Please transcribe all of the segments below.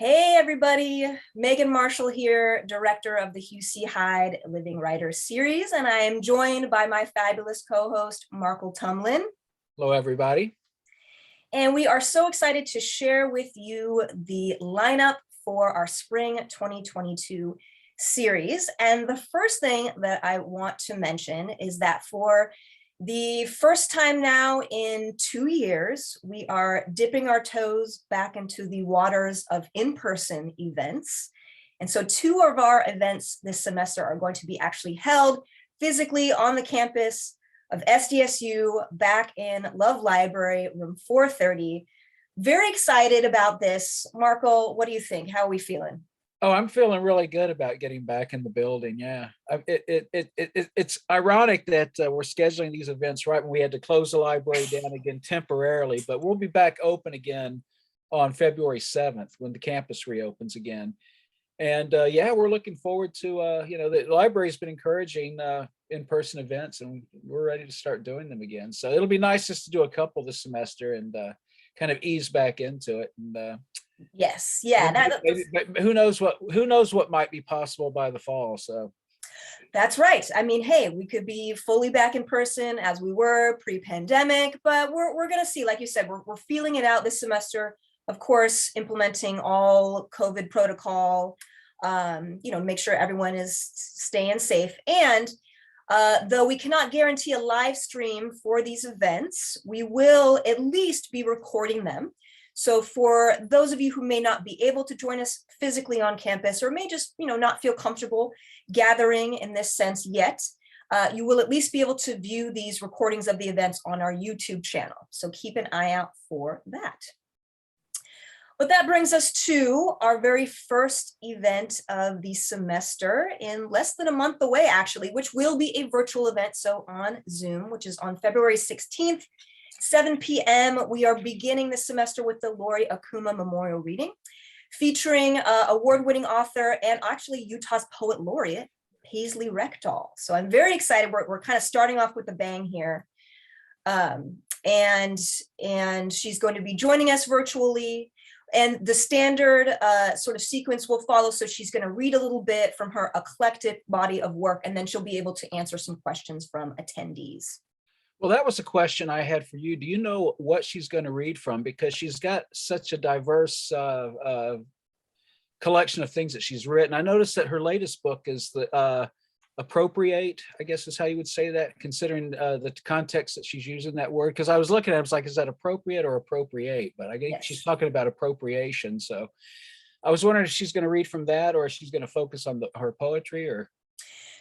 Hey everybody, Meagan Marshall here, director of the HCH Living Writers Series, and I am joined by my fabulous co-host, Markel Tumlin. Hello, everybody. And we are so excited to share with you the lineup for our spring 2022 series. And the first thing that I want to mention is that for the first time now in 2 years, we are dipping our toes back into the waters of in-person events. And so 2 of our events this semester are going to be actually held physically on the campus of SDSU back in Love Library, room 430. Very excited about this. Markel, what do you think? How are we feeling? Oh, I'm feeling really good about getting back in the building. Yeah, it's ironic that we're scheduling these events right when we had to close the library down again temporarily, but we'll be back open again on February 7th when the campus reopens again. And yeah, we're looking forward to, the library's been encouraging in-person events, and we're ready to start doing them again. So it'll be nice just to do a couple this semester and kind of ease back into it. And Yes, yeah. but who knows what might be possible by the fall. So that's right. I mean, hey, we could be fully back in person as we were pre-pandemic, but we're going to see, like you said, we're feeling it out this semester. Of course, implementing all COVID protocol, make sure everyone is staying safe. And though we cannot guarantee a live stream for these events, we will at least be recording them. So for those of you who may not be able to join us physically on campus or may just, not feel comfortable gathering in this sense yet, you will at least be able to view these recordings of the events on our YouTube channel. So keep an eye out for that. But that brings us to our very first event of the semester in less than a month away, actually, which will be a virtual event. So on Zoom, which is on February 16th, 7 p.m. We are beginning the semester with the Lori Akuma Memorial Reading, featuring award-winning author and actually Utah's Poet Laureate, Paisley Rectal. So I'm very excited. We're kind of starting off with a bang here. And she's going to be joining us virtually. And the standard sort of sequence will follow. So she's going to read a little bit from her eclectic body of work, and then she'll be able to answer some questions from attendees. Well, that was a question I had for you. Do you know what she's going to read from? Because she's got such a diverse collection of things that she's written. I noticed that her latest book is the appropriate, I guess is how you would say that, considering the context that she's using that word. Because I was looking at it, I was like, is that appropriate or appropriate? But I guess yes, she's talking about appropriation. So I was wondering if she's going to read from that, or if she's going to focus on her poetry, or.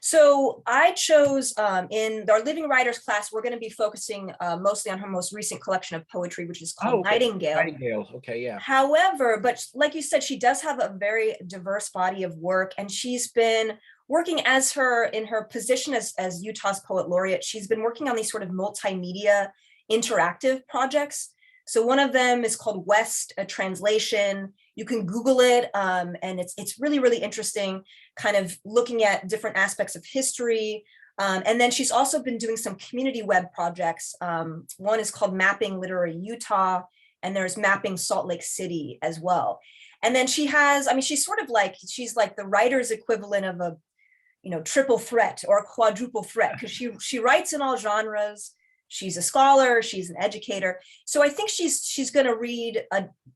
So I chose in our Living Writers class, we're going to be focusing mostly on her most recent collection of poetry, which is called Nightingale. Nightingale, okay, yeah. However, but like you said, she does have a very diverse body of work, and she's been working in her position as Utah's Poet Laureate. She's been working on these sort of multimedia interactive projects. So one of them is called West, a translation. You can Google it, and it's really, really interesting, kind of looking at different aspects of history. And then she's also been doing some community web projects. One is called Mapping Literary Utah, and there's Mapping Salt Lake City as well. And then she's like the writer's equivalent of a, triple threat or a quadruple threat, because she writes in all genres. She's a scholar, she's an educator. So I think she's going to read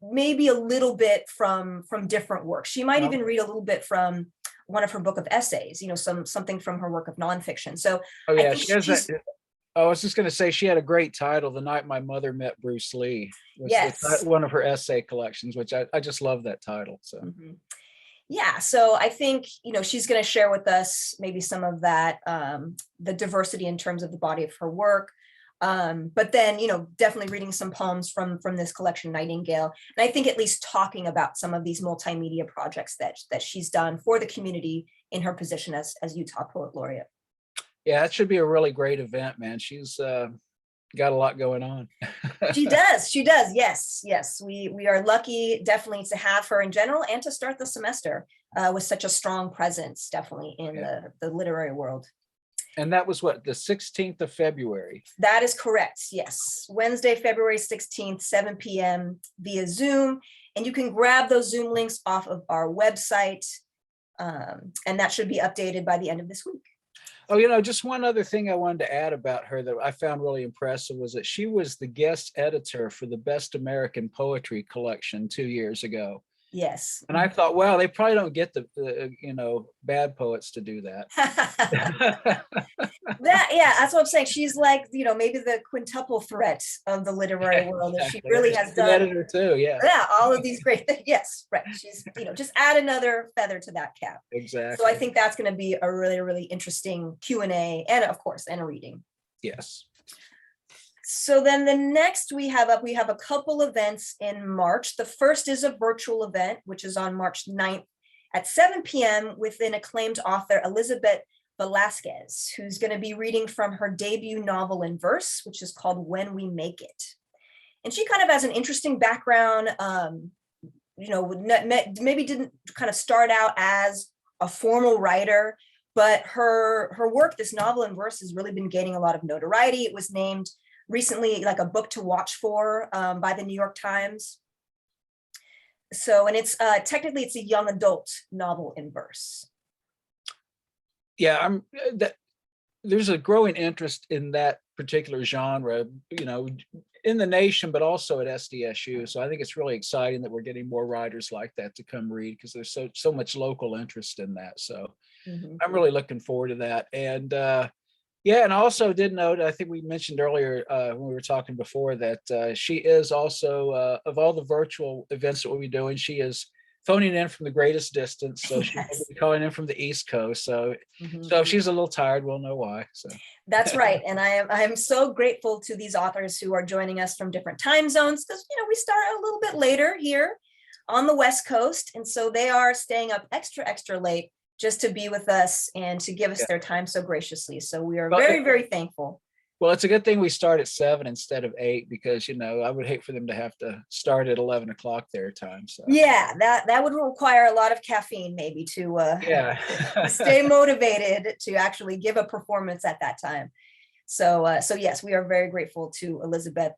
maybe a little bit from different works. She might even read a little bit from one of her book of essays, something from her work of nonfiction. So oh yeah, she has that. I was just going to say she had a great title, The Night My Mother Met Bruce Lee. Yes, one of her essay collections, which I just love that title. So. Mm-hmm. Yeah, so I think, she's going to share with us maybe some of that, the diversity in terms of the body of her work. But then, definitely reading some poems from this collection, Nightingale. And I think at least talking about some of these multimedia projects that she's done for the community in her position as Utah Poet Laureate. Yeah, it should be a really great event, man. She's got a lot going on. She does. Yes. We are lucky definitely to have her in general and to start the semester with such a strong presence, definitely in the literary world. And that was what, the 16th of February? That is correct. Yes. Wednesday, February 16th, 7 p.m. via Zoom. And you can grab those Zoom links off of our website. And that should be updated by the end of this week. Oh, just one other thing I wanted to add about her that I found really impressive was that she was the guest editor for the Best American Poetry collection 2 years ago. Yes. And I thought, wow, they probably don't get the bad poets to do that. That's what I'm saying. She's like, maybe the quintuple threat of the literary world. That she really has done. Editor too, yeah. Yeah, all of these great things. Yes, right. She's, just add another feather to that cap. Exactly. So I think that's going to be a really, really interesting Q&A and of course, and a reading. Yes. So then the next we have a couple events in March. The first is a virtual event, which is on March 9th at 7 p.m. with an acclaimed author, Elizabeth Velasquez, who's going to be reading from her debut novel in verse, which is called When We Make It. And she kind of has an interesting background, maybe didn't kind of start out as a formal writer, but her work, this novel in verse, has really been gaining a lot of notoriety. It was named recently like a book to watch for by the New York Times. So, and it's technically it's a young adult novel in verse. Yeah, there's a growing interest in that particular genre, in the nation, but also at SDSU. So I think it's really exciting that we're getting more writers like that to come read, because there's so much local interest in that. So I'm really looking forward to that. And and I also did note, I think we mentioned earlier when we were talking before, that she is also, of all the virtual events that we'll be doing, she is phoning in from the greatest distance. So she's calling in from the East Coast. So if she's a little tired, we'll know why. So that's right. And I am so grateful to these authors who are joining us from different time zones, because we start a little bit later here on the West Coast. And so they are staying up extra late just to be with us and to give us their time so graciously. So we are very, very thankful. Well, it's a good thing we start at 7 instead of 8, because, I would hate for them to have to start at 11 o'clock their time. So yeah, that would require a lot of caffeine maybe to stay motivated to actually give a performance at that time. So yes, we are very grateful to Elizabeth.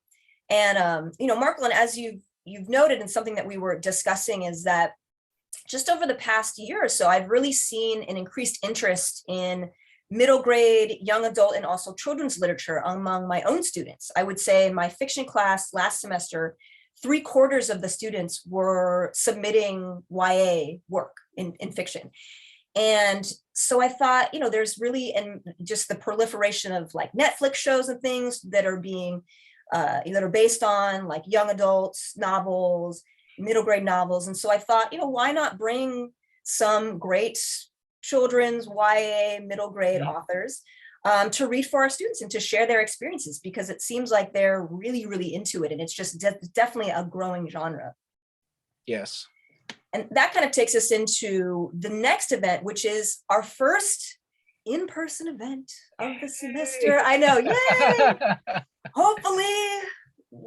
And Markel, and as you've noted, and something that we were discussing, is that just over the past year or so, I've really seen an increased interest in middle grade, young adult, and also children's literature among my own students. I would say in my fiction class last semester, 3/4 of the students were submitting YA work in fiction. And so I thought, there's really, and just the proliferation of like Netflix shows and things that are being, that are based on like young adults novels, middle grade novels. And so I thought, why not bring some great children's YA middle grade authors to read for our students and to share their experiences, because it seems like they're really, really into it. And it's just definitely a growing genre. Yes. And that kind of takes us into the next event, which is our first in-person event of the semester. I know, yay! Hopefully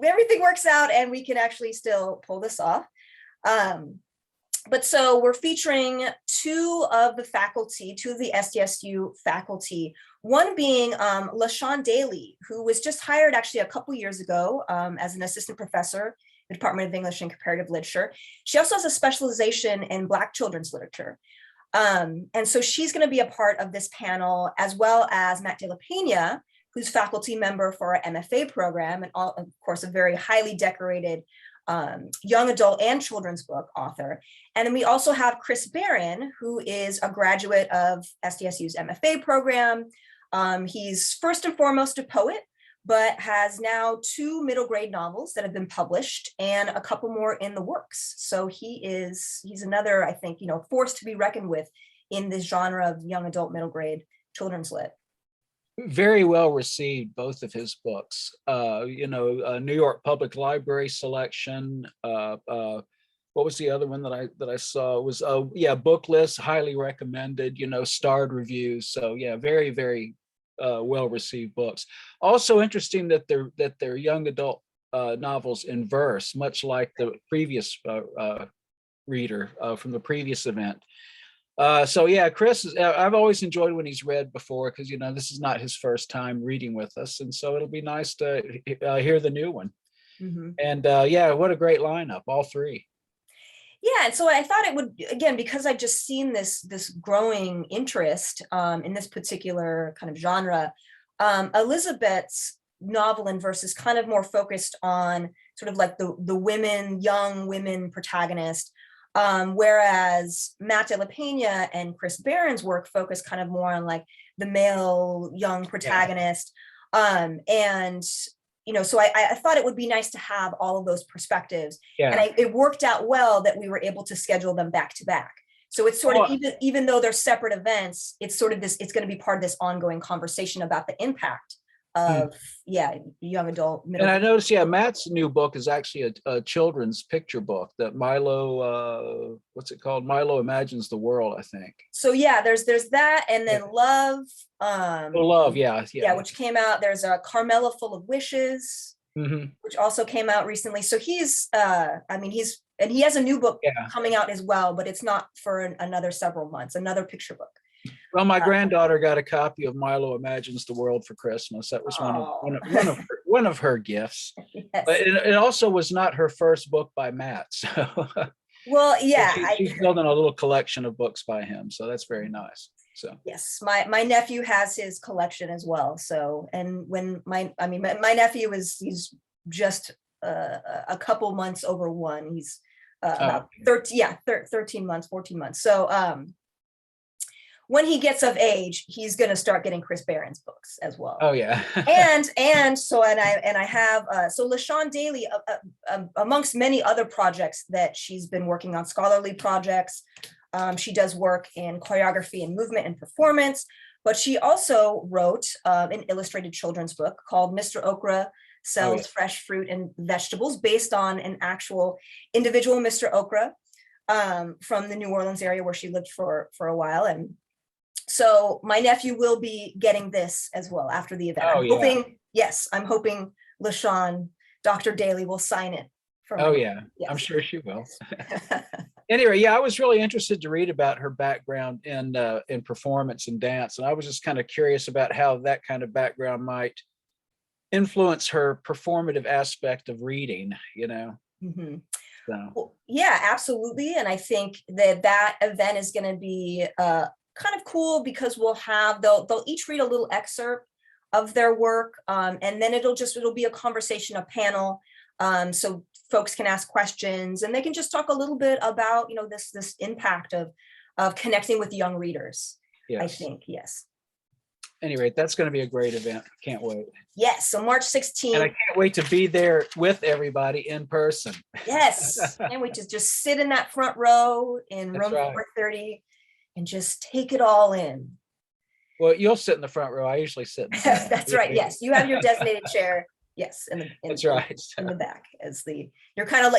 everything works out and we can actually still pull this off. But so we're featuring two of the SDSU faculty, one being LaShawn Daly, who was just hired actually a couple years ago as an assistant professor in the Department of English and Comparative Literature. She also has a specialization in Black children's literature. And so she's going to be a part of this panel, as well as Matt De La Pena, who's faculty member for our MFA program, and of course, a very highly decorated young adult and children's book author. And then we also have Chris Barron, who is a graduate of SDSU's MFA program. He's first and foremost a poet, but has now 2 middle grade novels that have been published and a couple more in the works. So he's another, I think, force to be reckoned with in this genre of young adult middle grade children's lit. Very well received, both of his books. New York Public Library selection. What was the other one that I saw? It was book list, highly recommended. Starred reviews. So yeah, very, very well received books. Also interesting that they're young adult novels in verse, much like the previous reader from the previous event. So yeah, Chris is, I've always enjoyed when he's read before, because this is not his first time reading with us, and so it'll be nice to hear the new one. Mhm. And yeah, what a great lineup, all three. Yeah, and so I thought it would, again, because I've just seen this growing interest in this particular kind of genre. Elizabeth's novel and verse is kind of more focused on sort of like the women, young women protagonist, whereas Matt de la Pena and Chris Barron's work focus kind of more on like the male young protagonist. And so I thought it would be nice to have all of those perspectives. Yeah. And it worked out well that we were able to schedule them back to back. So it's sort of, even though they're separate events, it's sort of it's going to be part of this ongoing conversation about the impact of young adult, middle. And I noticed, Matt's new book is actually a children's picture book that Milo, what's it called? Milo Imagines the World, I think. So yeah, there's that, and then Love. Love, which came out. There's a Carmela Full of Wishes, which also came out recently. So he's, and he has a new book coming out as well, but it's not for another several months, another picture book. Well, my granddaughter got a copy of Milo Imagines the World for Christmas. That was one of her gifts. Yes. But it also was not her first book by Matt. So well, yeah, she's building a little collection of books by him. So that's very nice. So yes, my nephew has his collection as well. So, and when my nephew he's just a couple months over one. He's about 13 months, 14 months. So when he gets of age, he's going to start getting Chris Barron's books as well. Oh yeah. and so I have so LaShawn Daly, amongst many other projects that she's been working on, scholarly projects. She does work in choreography and movement and performance, but she also wrote an illustrated children's book called Mr. Okra Sells Fresh Fruit and Vegetables, based on an actual individual Mr. Okra from the New Orleans area where she lived for a while. And so my nephew will be getting this as well after the event. I'm hoping LaShawn, Dr. Daly will sign it. Yes. I'm sure she will. Anyway, I was really interested to read about her background in performance and dance. And I was just kind of curious about how that kind of background might influence her performative aspect of reading, Mm-hmm. So. Well, yeah, absolutely. And I think that event is going to be kind of cool, because they'll each read a little excerpt of their work, and then it'll be a conversation, a panel, so folks can ask questions, and they can just talk a little bit about this impact of connecting with young readers. Yes. I think Anyway, that's going to be a great event. Can't wait. Yes, so March 16th. And I can't wait to be there with everybody in person. Yes, can't wait to just sit in that front row in room 430 and just take it all in. Well, you'll sit in the front row. I usually sit in the back. That's right. Yes, you have your designated chair. Yes, that's right. In the back,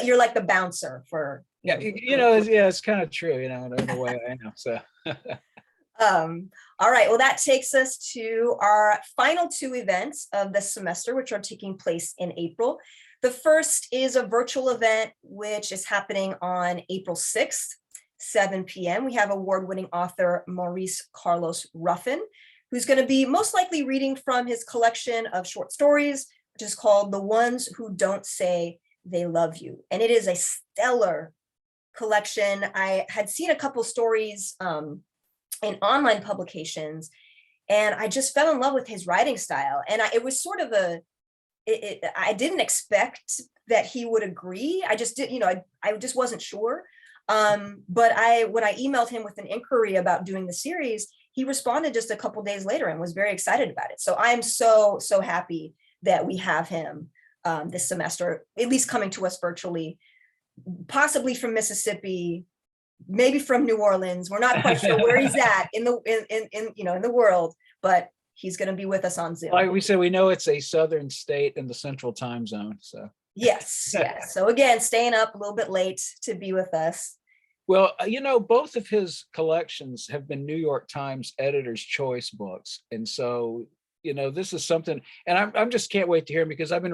you're like the bouncer for. It's kind of true. In a way, I know. So. All right. Well, that takes us to our final two events of this semester, which are taking place in April. The first is a virtual event, which is happening on April 6th. 7 p.m. We have award-winning author Maurice Carlos Ruffin, who's going to be most likely reading from his collection of short stories, which is called The Ones Who Don't Say They Love You. And it is a stellar collection. I had seen a couple stories in online publications, and I just fell in love with his writing style. And it was sort of I didn't expect that he would agree. I just did, I just wasn't sure. But when I emailed him with an inquiry about doing the series, he responded just a couple days later and was very excited about it. So I'm so happy that we have him this semester, at least coming to us virtually, possibly from Mississippi, maybe from New Orleans. We're not quite sure where he's at in the world, but he's going to be with us on Zoom. Like we said, we know it's a southern state in the central time zone. So yes. So again, staying up a little bit late to be with us. Well, both of his collections have been New York Times Editor's Choice books. And so, this is something, and I'm just can't wait to hear him, because I've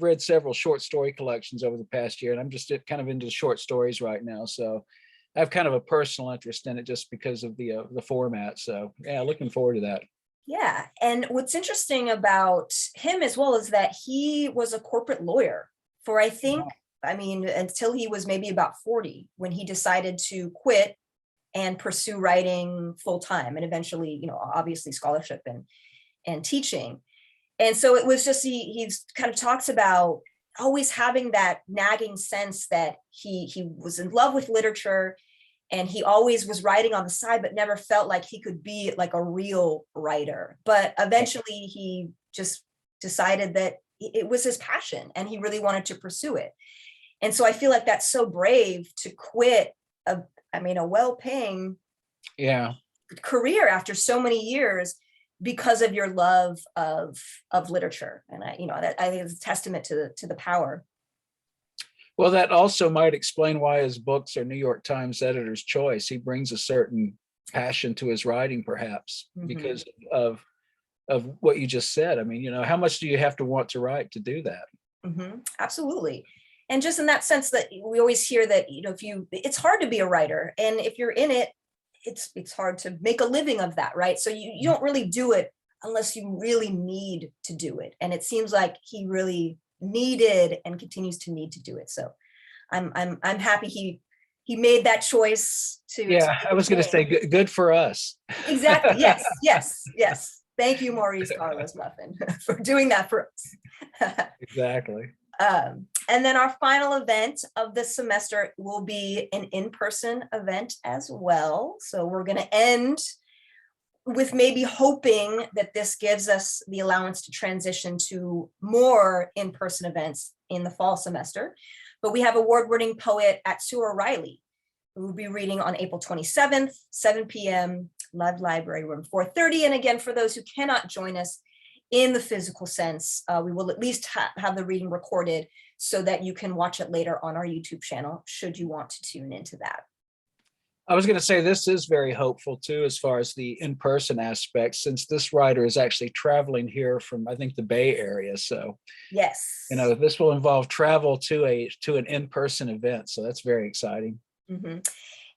read several short story collections over the past year, and I'm just kind of into short stories right now. So I have kind of a personal interest in it just because of the format. So yeah, looking forward to that. Yeah. And what's interesting about him as well is that he was a corporate lawyer for, I think, I mean, until he was maybe about 40 when he decided to quit and pursue writing full time, and eventually, you know, obviously scholarship and teaching. And so it was just, he's kind of talks about always having that nagging sense that he was in love with literature, and he always was writing on the side, but never felt like he could be like a real writer. But eventually he just decided that it was his passion and he really wanted to pursue it. And so I feel like that's so brave to quit a well-paying career after so many years because of your love of literature. And I think it's a testament to the power. Well, that also might explain why his books are New York Times editor's choice. He brings a certain passion to his writing, perhaps, because of what you just said. I mean, you know, how much do you have to want to write to do that? Absolutely. And just in that sense that we always hear that, you know, it's hard to be a writer, and if you're in it, it's hard to make a living of that, right? So you don't really do it unless you really need to do it. And it seems like he really needed and continues to need to do it. So I'm happy he made that choice to I was going to say good for us. Exactly. Yes. Thank you, Maurice Carlos Muffin, for doing that for us. Exactly. And then our final event of this semester will be an in-person event as well. So we're going to end with maybe hoping that this gives us the allowance to transition to more in-person events in the fall semester. But we have award-winning poet Atsu Riley, who will be reading on April 27th, 7 p.m., Live Library Room 430. And again, for those who cannot join us in the physical sense, we will at least have the reading recorded so that you can watch it later on our YouTube channel, should you want to tune into that. I was going to say this is very hopeful too, as far as the in-person aspect, since this writer is actually traveling here from, I think, the Bay Area. So, yes, you know, this will involve travel to an in-person event. So that's very exciting.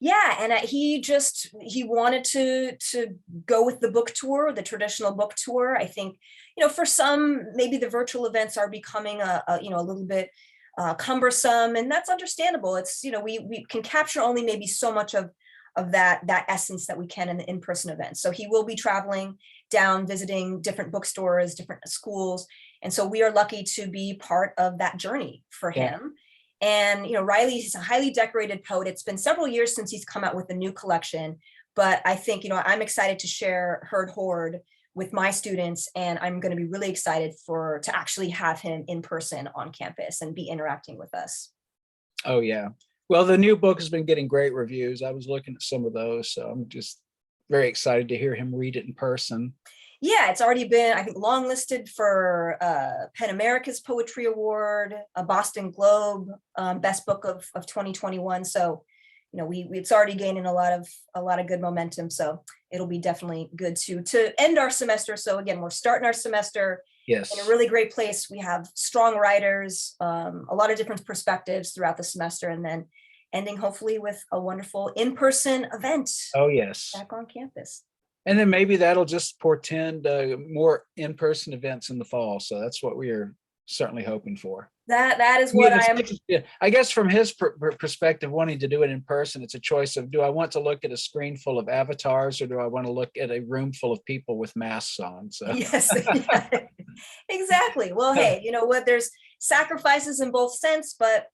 Yeah, and he wanted to go with the book tour, the traditional book tour. I think, you know, for some, maybe the virtual events are becoming a little bit cumbersome, and that's understandable. It's, you know, we can capture only maybe so much of that essence that we can in the in-person events. So he will be traveling down, visiting different bookstores, different schools, and so we are lucky to be part of that journey for him. And, you know, Riley's a highly decorated poet. It's been several years since he's come out with a new collection, but I think, you know, I'm excited to share Herd Horde with my students, and I'm going to be really excited to actually have him in person on campus and be interacting with us. Oh, yeah. Well, the new book has been getting great reviews. I was looking at some of those, so I'm just very excited to hear him read it in person. Yeah, it's already been, I think, longlisted for PEN America's Poetry Award, a Boston Globe Best Book of 2021. So, you know, it's already gaining a lot of good momentum. So it'll be definitely good to end our semester. So again, we're starting our semester in a really great place. We have strong writers, a lot of different perspectives throughout the semester, and then ending hopefully with a wonderful in-person event. Oh, yes. Back on campus. And then maybe that'll just portend more in-person events in the fall. So that's what we are certainly hoping for. That is what I am. I guess from his perspective, wanting to do it in person, it's a choice of, do I want to look at a screen full of avatars, or do I want to look at a room full of people with masks on? So yes, yeah, exactly. Well, hey, you know what? There's sacrifices in both sense, but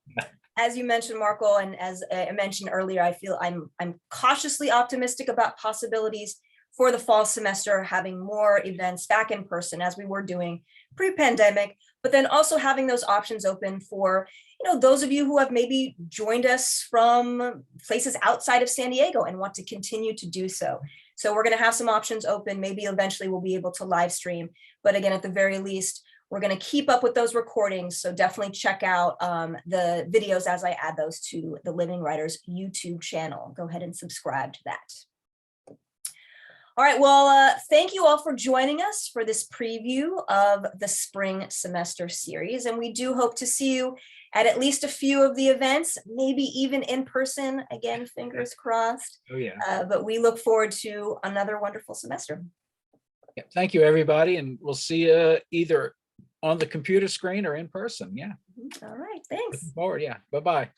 as you mentioned, Markel, and as I mentioned earlier, I feel I'm cautiously optimistic about possibilities for the fall semester, having more events back in person as we were doing pre-pandemic, but then also having those options open for, you know, those of you who have maybe joined us from places outside of San Diego and want to continue to do so. So we're going to have some options open. Maybe eventually we'll be able to live stream, but again, at the very least, we're going to keep up with those recordings. So definitely check out the videos as I add those to the Living Writers YouTube channel. Go ahead and subscribe to that. All right, well, thank you all for joining us for this preview of the spring semester series. And we do hope to see you at least a few of the events, maybe even in person. Again, fingers crossed. Oh, yeah. But we look forward to another wonderful semester. Yeah. Thank you, everybody. And we'll see you either on the computer screen or in person. Yeah. All right, thanks. Looking forward. Yeah. Bye-bye.